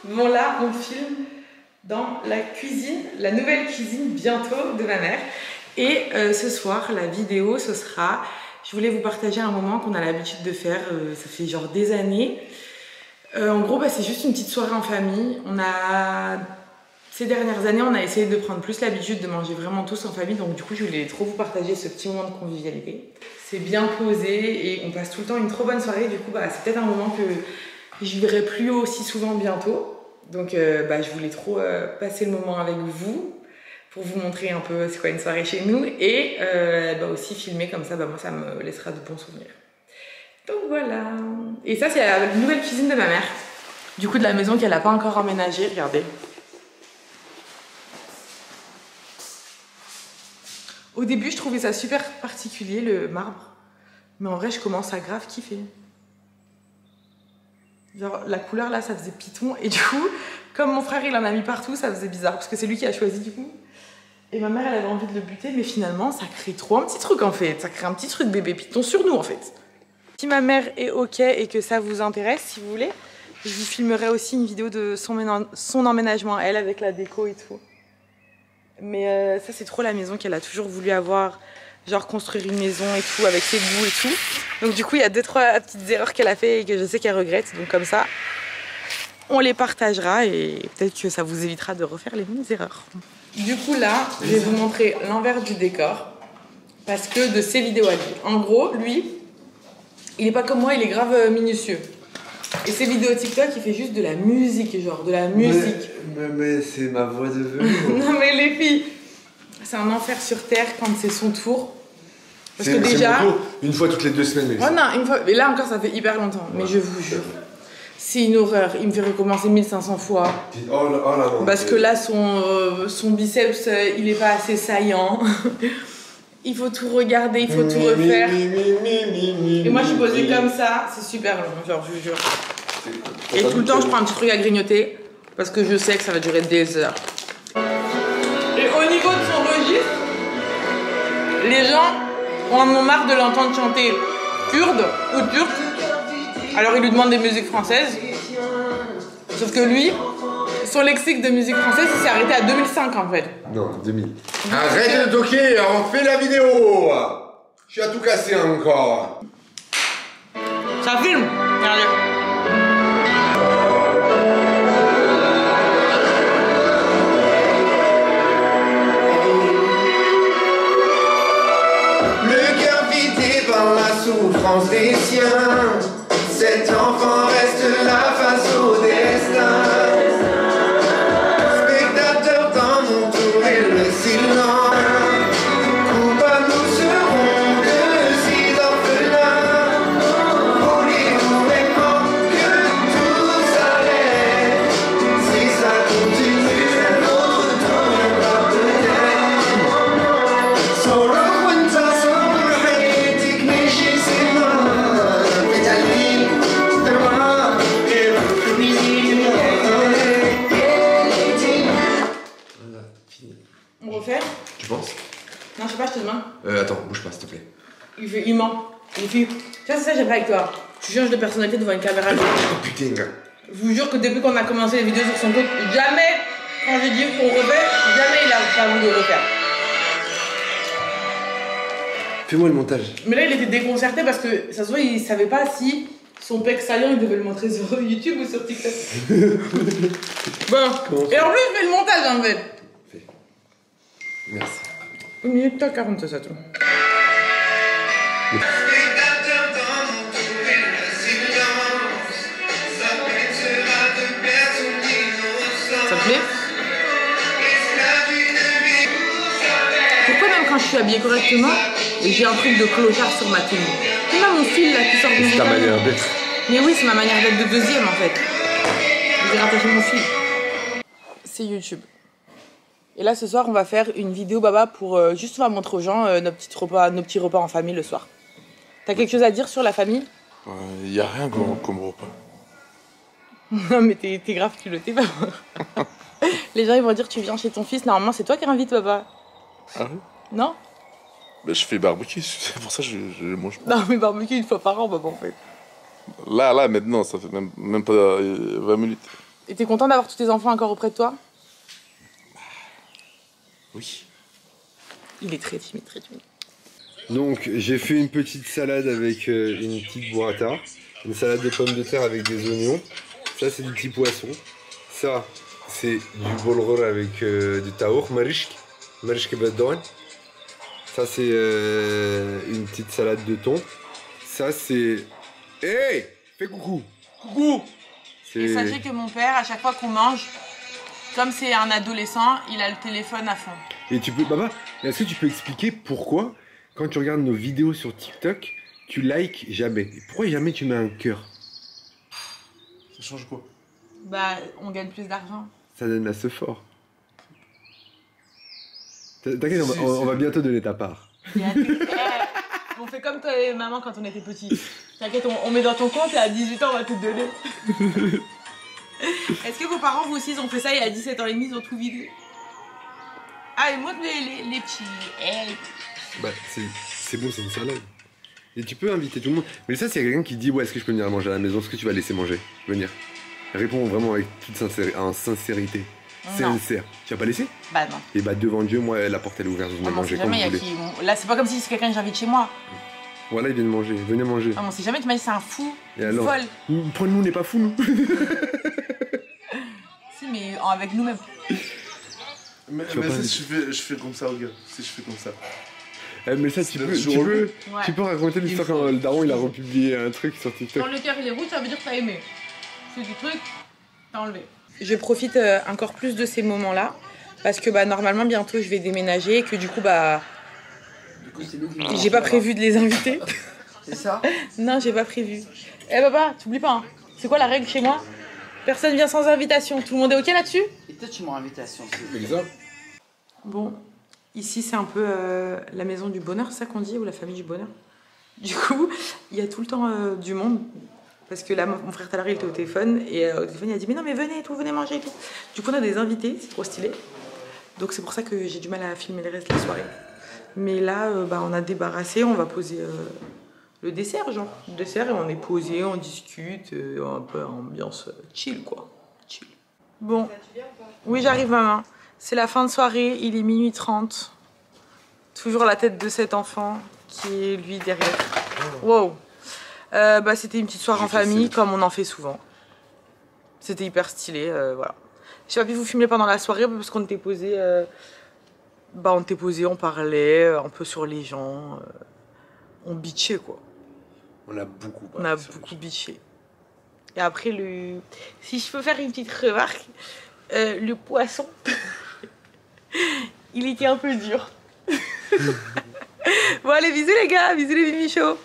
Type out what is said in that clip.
Bon là, on filme dans la cuisine, la nouvelle cuisine bientôt de ma mère. Et ce soir, la vidéo, ce sera... Je voulais vous partager un moment qu'on a l'habitude de faire, ça fait genre des années. En gros, c'est juste une petite soirée en famille. Ces dernières années, on a essayé de prendre plus l'habitude de manger vraiment tous en famille. Donc du coup, je voulais trop vous partager ce petit moment de convivialité. C'est bien posé et on passe tout le temps une trop bonne soirée. Du coup, c'est peut-être un moment que je verrai plus aussi souvent bientôt. Donc je voulais trop passer le moment avec vous pour vous montrer un peu c'est quoi une soirée chez nous et aussi filmer comme ça, moi ça me laissera de bons souvenirs. Donc voilà. Et ça c'est la nouvelle cuisine de ma mère. Du coup de la maison qu'elle n'a pas encore emménagée, regardez. Au début je trouvais ça super particulier le marbre. Mais en vrai je commence à grave kiffer. Genre la couleur là ça faisait python et du coup comme mon frère il en a mis partout ça faisait bizarre parce que c'est lui qui a choisi du coup. Et ma mère elle avait envie de le buter mais finalement ça crée trop un petit truc en fait. Ça crée un petit truc bébé python sur nous en fait. Si ma mère est ok et que ça vous intéresse si vous voulez, je vous filmerai aussi une vidéo de son emménagement à elle avec la déco et tout. Mais ça c'est trop la maison qu'elle a toujours voulu avoir. Genre construire une maison et tout avec ses goûts et tout. Donc du coup il y a 2-3 petites erreurs qu'elle a fait et que je sais qu'elle regrette. Donc comme ça on les partagera et peut-être que ça vous évitera de refaire les mêmes erreurs. Du coup là je vais vous montrer l'envers du décor. Parce que de ses vidéos à lui. En gros lui il est pas comme moi, il est grave minutieux. Et ses vidéos TikTok il fait juste de la musique, genre de la musique. Mais c'est ma voix de velours. Non mais les filles, c'est un enfer sur terre quand c'est son tour. Parce que déjà... Une fois toutes les 2 semaines. Oh non, une fois... Mais là encore, ça fait hyper longtemps. Ouais. Mais je vous jure, c'est une horreur. Il me fait recommencer 1500 fois. Oh là, non, parce que là, son biceps, il est pas assez saillant. Il faut tout regarder, il faut tout refaire. Et moi, je suis posée comme ça. C'est super long, genre, je vous jure. Et tout le temps, je prends un petit truc à grignoter. Parce que je sais que ça va durer des heures. Et au niveau de son registre, les gens en ont marre de l'entendre chanter kurde ou turc. Alors il lui demande des musiques françaises. Sauf que lui, son lexique de musique française, il s'est arrêté à 2005 en fait. Non, 2000. Arrête de toquer, on fait la vidéo. Je suis à tout casser encore. Ça filme. Regardez. Souffrance des siens, cet enfant reste là face au destin. Spectateur dans mon tour et le silence. Coupables nous serons de ces orphelins. Voulez-vous vraiment que tout s'arrête? Si ça continue, notre tour viendra peut-être. Sorrow winter, summer, hate, ignition. On refait? Tu penses? Non, je sais pas, je te demande. Attends, bouge pas s'il te plaît. Il ment. Il fait. Ça, c'est ça, j'aime pas avec toi. Tu changes de personnalité devant une caméra. Oh putain. Je vous jure que depuis qu'on a commencé les vidéos sur son compte, jamais, quand j'ai dit qu'on refait, jamais il a pas voulu refaire. Fais-moi le montage. Mais là, il était déconcerté parce que ça se voit, il savait pas si son pec saillant, il devait le montrer sur YouTube ou sur TikTok. Bon. Et en plus, je fais le montage en fait. Fais. Merci. 1 minute 40, c'est ça tout. Ça te plaît? Pourquoi même quand je suis habillée correctement, j'ai un truc de clochard sur ma tenue? C'est là mon fil là qui sort de mon C'est ta manière d'être. Mais oui, c'est ma manière d'être de deuxième en fait. J'ai rattaché mon fil. C'est YouTube. Et là ce soir on va faire une vidéo baba pour juste on va montrer aux gens nos petits repas en famille le soir. T'as quelque chose à dire sur la famille? Y a rien comme repas. Non mais t'es grave culotté papa. Les gens ils vont dire tu viens chez ton fils, normalement c'est toi qui invites papa. Ah oui? Non? Bah, je fais barbecue, c'est pour ça que je mange pas. Non mais barbecue 1 fois par an papa en fait. Là, maintenant, ça fait même pas 20 minutes. Et t'es content d'avoir tous tes enfants encore auprès de toi? Oui. Il est très timide, très timide. Donc j'ai fait une petite salade avec une petite burrata, une salade de pommes de terre avec des oignons. Ça c'est du petit poisson. Ça c'est du bolror avec du taour, marishk badouane. Ça c'est une petite salade de thon. Ça c'est... Hey, fais coucou. Coucou. Et sachez que mon père, à chaque fois qu'on mange, comme c'est un adolescent, il a le téléphone à fond. Et tu peux, Baba, est-ce que tu peux expliquer pourquoi, quand tu regardes nos vidéos sur TikTok, tu likes jamais? Et pourquoi jamais tu mets un cœur? Ça change quoi? Bah, on gagne plus d'argent. Ça donne la fort. T'inquiète, on va bientôt donner ta part. On fait comme toi et maman quand on était petits. T'inquiète, on met dans ton compte et à 18 ans, on va te donner. Est-ce que vos parents, vous aussi, ils ont fait ça et à 17 ans et demi, ils ont tout vidé? Ah, et moi, les petits... Hey. Bah, c'est bon, c'est une salade. Et tu peux inviter tout le monde. Mais ça, s'il y a quelqu'un qui dit, ouais, est-ce que je peux venir manger à la maison? Est-ce que tu vas laisser manger? Venir. Réponds vraiment avec toute sincérité. Sincère. Tu vas pas laisser? Bah non. Et bah devant Dieu, moi, la porte elle est ouverte, vous venez manger comme vous voulez. Là, c'est pas comme si c'est quelqu'un que j'invite chez moi. Voilà, ils viennent manger, venez manger. Ah, on sait jamais, tu m'as dit c'est un fou, et alors, folle. Nous, on n'est pas fous, nous. Si, mais avec nous-mêmes. Mais si je fais comme ça, regarde. Si je fais comme ça. Mais ça, tu peux raconter l'histoire quand le daron il a republié un truc sur TikTok. Quand le cœur il est rouge, ça veut dire que t'as aimé. C'est du truc, t'as enlevé. Je profite encore plus de ces moments-là. Parce que bah, normalement, bientôt, je vais déménager et que du coup, bah. J'ai pas prévu de les inviter. C'est ça? Non, j'ai pas prévu. Eh papa, t'oublies pas, hein. C'est quoi la règle chez moi? Personne vient sans invitation. Tout le monde est ok là-dessus? Et toi, tu m'as invitation. Exact. Bon, ici c'est un peu la maison du bonheur, c'est ça qu'on dit, ou la famille du bonheur. Du coup, il y a tout le temps du monde. Parce que là, mon frère Talari était au téléphone et au téléphone il a dit mais non mais venez et tout, venez manger et tout. Du coup on a des invités, c'est trop stylé. Donc c'est pour ça que j'ai du mal à filmer le reste de la soirée. Mais là, bah, on a débarrassé, on va poser le dessert, genre. Le dessert et on est posé, on discute, un peu ambiance chill quoi. Chill. Bon, oui j'arrive maman. C'est la fin de soirée, il est minuit 30. Toujours la tête de cet enfant qui est lui derrière. Wow. Bah, c'était une petite soirée en famille comme on en fait souvent. C'était hyper stylé, voilà. J'ai pas pu vous filmer pendant la soirée parce qu'on était posés. Bah, on était posés, on parlait un peu sur les gens. On bitchait quoi. On a beaucoup On a beaucoup bitché. Et après, si je peux faire une petite remarque, le poisson, il était un peu dur. Bon allez, bisous les gars, bisous les mimichos.